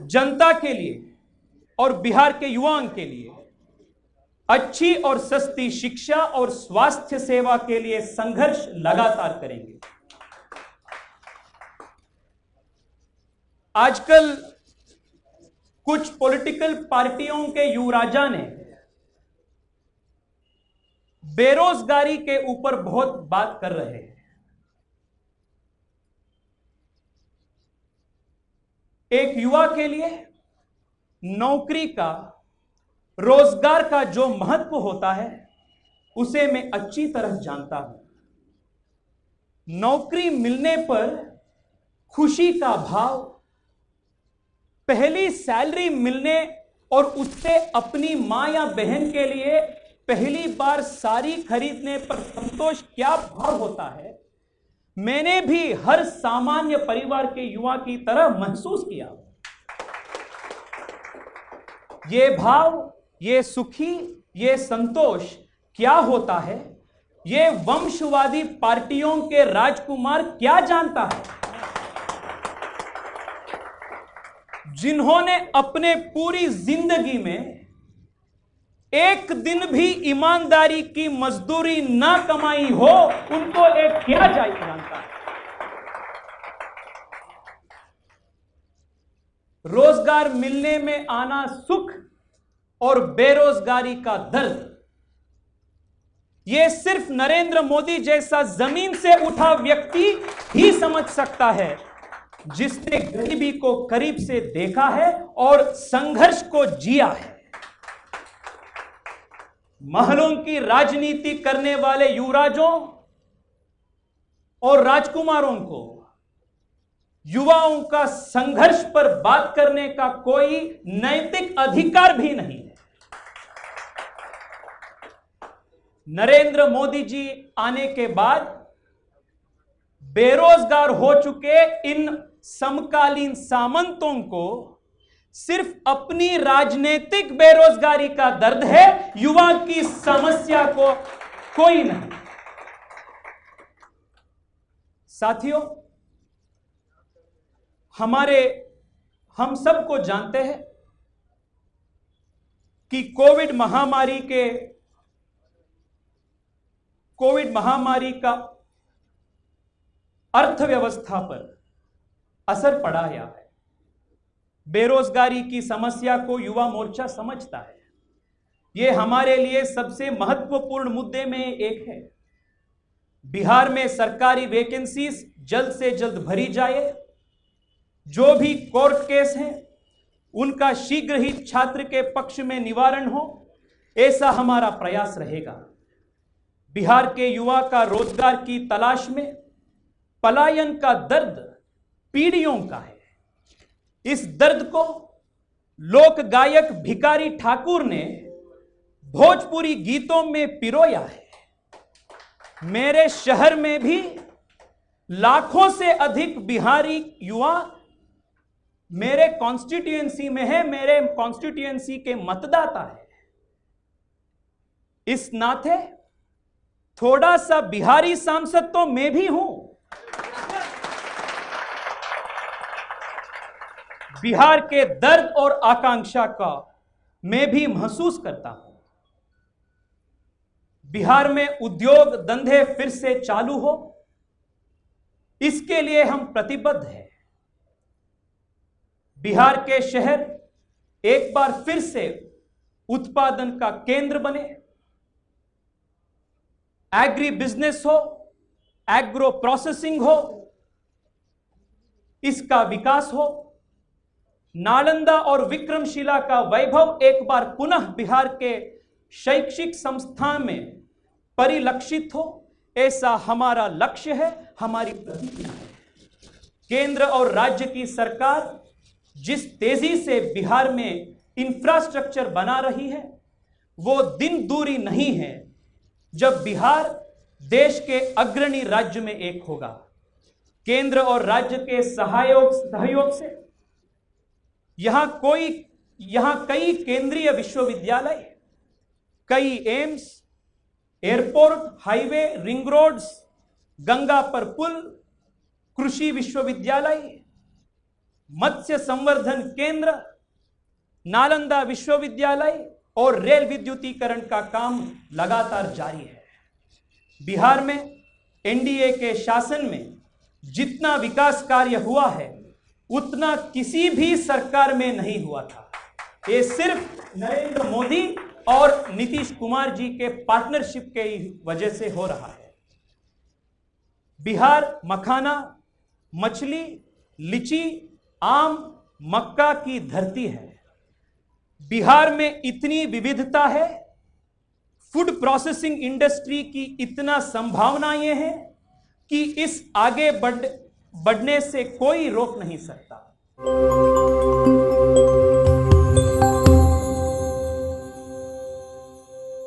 जनता के लिए और बिहार के युवाओं के लिए अच्छी और सस्ती शिक्षा और स्वास्थ्य सेवा के लिए संघर्ष लगातार करेंगे। आजकल कुछ पॉलिटिकल पार्टियों के युवराजा ने बेरोजगारी के ऊपर बहुत बात कर रहे हैं। एक युवा के लिए नौकरी का, रोजगार का जो महत्व होता है उसे मैं अच्छी तरह जानता हूं। नौकरी मिलने पर खुशी का भाव, पहली सैलरी मिलने और उससे अपनी मां या बहन के लिए पहली बार साड़ी खरीदने पर संतोष क्या भाव होता है, मैंने भी हर सामान्य परिवार के युवा की तरह महसूस किया। ये भाव, ये सुखी, ये संतोष क्या होता है, ये वंशवादी पार्टियों के राजकुमार क्या जानता है, जिन्होंने अपने पूरी जिंदगी में एक दिन भी ईमानदारी की मजदूरी ना कमाई हो, उनको एक क्या जानता है। रोजगार मिलने में आना सुख और बेरोजगारी का दर्द, यह सिर्फ नरेंद्र मोदी जैसा जमीन से उठा व्यक्ति ही समझ सकता है, जिसने गरीबी को करीब से देखा है और संघर्ष को जिया है। महलों की राजनीति करने वाले युवराजों और राजकुमारों को युवाओं का संघर्ष पर बात करने का कोई नैतिक अधिकार भी नहीं है। नरेंद्र मोदी जी आने के बाद बेरोजगार हो चुके इन समकालीन सामंतों को सिर्फ अपनी राजनीतिक बेरोजगारी का दर्द है, युवा की समस्या को कोई नहीं। साथियों, हम सबको जानते हैं कि कोविड महामारी का अर्थव्यवस्था पर असर पड़ा है। बेरोजगारी की समस्या को युवा मोर्चा समझता है। यह हमारे लिए सबसे महत्वपूर्ण मुद्दे में एक है। बिहार में सरकारी वैकेंसीज जल्द से जल्द भरी जाए। जो भी कोर्ट केस हैं उनका शीघ्र ही छात्र के पक्ष में निवारण हो, ऐसा हमारा प्रयास रहेगा। बिहार के युवा का रोजगार की तलाश में पलायन का दर्द पीढ़ियों का है। इस दर्द को लोक गायक भिखारी ठाकुर ने भोजपुरी गीतों में पिरोया है। मेरे शहर में भी लाखों से अधिक बिहारी युवा मेरे कॉन्स्टिट्यूएंसी में है, मेरे कॉन्स्टिट्यूएंसी के मतदाता है। इस नाते थोड़ा सा बिहारी सांसद तो मैं भी हूं। बिहार के दर्द और आकांक्षा का मैं भी महसूस करता हूं। बिहार में उद्योग धंधे फिर से चालू हो, इसके लिए हम प्रतिबद्ध हैं। बिहार के शहर एक बार फिर से उत्पादन का केंद्र बने। एग्री बिजनेस हो, एग्रो प्रोसेसिंग हो, इसका विकास हो। नालंदा और विक्रमशिला का वैभव एक बार पुनः बिहार के शैक्षिक संस्थान में परिलक्षित हो, ऐसा हमारा लक्ष्य है, हमारी प्रतिज्ञा है। केंद्र और राज्य की सरकार जिस तेजी से बिहार में इंफ्रास्ट्रक्चर बना रही है, वो दिन दूरी नहीं है जब बिहार देश के अग्रणी राज्य में एक होगा। केंद्र और राज्य के सहयोग से यहां कई केंद्रीय विश्वविद्यालय, कई AIIMS, airport, highway, ring roads, Ganga पर पुल, कृषि विश्वविद्यालय, मत्स्य संवर्धन केंद्र, नालंदा विश्वविद्यालय और रेल विद्युतीकरण का काम लगातार जारी है। बिहार में एनडीए के शासन में जितना विकास कार्य हुआ है उतना किसी भी सरकार में नहीं हुआ था। ये सिर्फ नरेंद्र मोदी और नीतीश कुमार जी के पार्टनरशिप के वजह से हो रहा है। बिहार मखाना, मछली, लीची, आम, मक्का की धरती है। बिहार में इतनी विविधता है, फूड प्रोसेसिंग इंडस्ट्री की इतना संभावनाएं हैं कि इस आगे बढ़ने से कोई रोक नहीं सकता।